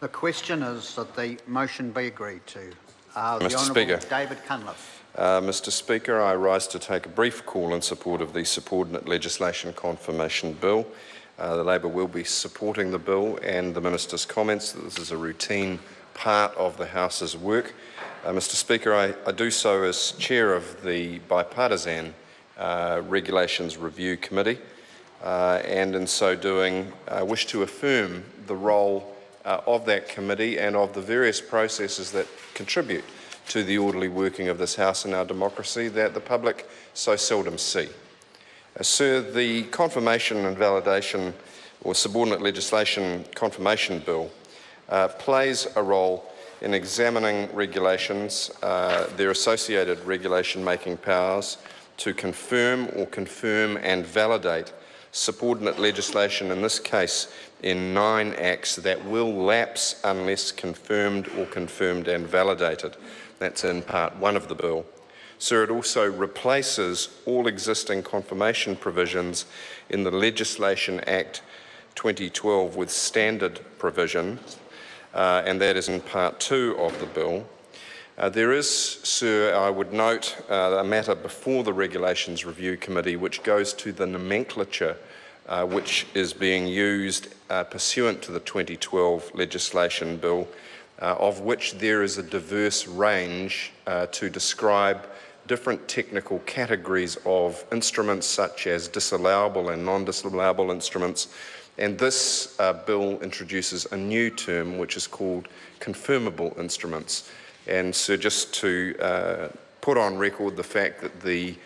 The question is that the motion be agreed to. Mr. Speaker. David Cunliffe. Mr. Speaker, I rise to take a brief call in support of the Subordinate Legislation Confirmation Bill. The Labor will be supporting the bill and the Minister's comments that this is a routine part of the House's work. Mr. Speaker, I do so as Chair of the Bipartisan Regulations Review Committee, and in so doing wish to affirm the role of that committee and of the various processes that contribute to the orderly working of this House and our democracy that the public so seldom see. Sir, the Confirmation and Validation or Subordinate Legislation Confirmation Bill plays a role in examining regulations, their associated regulation-making powers, to confirm and validate subordinate legislation, in this case in 9 acts that will lapse unless confirmed and validated. That's in Part 1 of the bill. Sir, it also replaces all existing confirmation provisions in the Legislation Act 2012 with standard provisions, and that is in Part 2 of the bill. There is, sir, I would note, a matter before the Regulations Review Committee which goes to the nomenclature which is being used pursuant to the 2012 legislation bill, of which there is a diverse range to describe different technical categories of instruments such as disallowable and non-disallowable instruments. And this bill introduces a new term which is called confirmable instruments. And so just to put on record the fact that the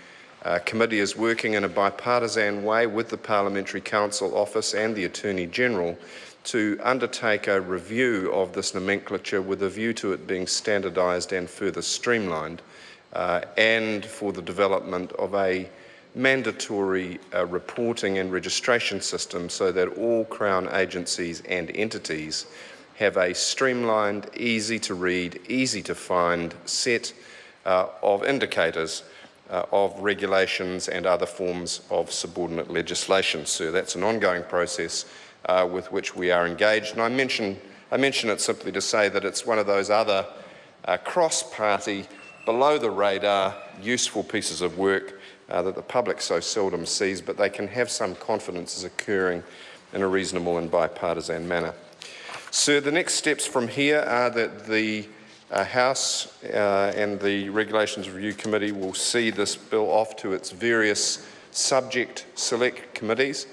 committee is working in a bipartisan way with the Parliamentary Counsel Office and the Attorney General to undertake a review of this nomenclature with a view to it being standardised and further streamlined, and for the development of a mandatory reporting and registration system so that all Crown agencies and entities have a streamlined, easy to read, easy to find set of indicators of regulations and other forms of subordinate legislation. So that's an ongoing process with which we are engaged. And I mention it simply to say that it's one of those other cross-party, below-the-radar, useful pieces of work that the public so seldom sees, but they can have some confidence is occurring in a reasonable and bipartisan manner. Sir, the next steps from here are that the House and the Regulations Review Committee will see this bill off to its various subject select committees.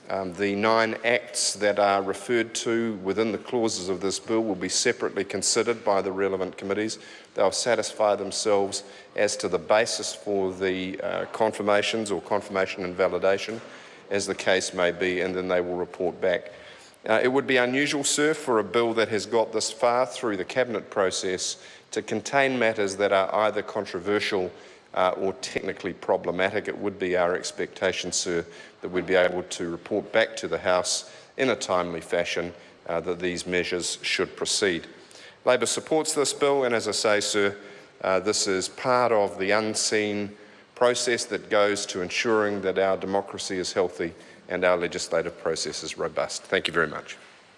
The 9 acts that are referred to within the clauses of this bill will be separately considered by the relevant committees. They'll satisfy themselves as to the basis for the confirmations or confirmation and validation, as the case may be, and then they will report back. It would be unusual, sir, for a bill that has got this far through the Cabinet process to contain matters that are either controversial or technically problematic. It would be our expectation, sir, that we'd be able to report back to the House in a timely fashion that these measures should proceed. Labor supports this bill, and as I say, sir, this is part of the unseen process that goes to ensuring that our democracy is healthy and our legislative process is robust. Thank you very much.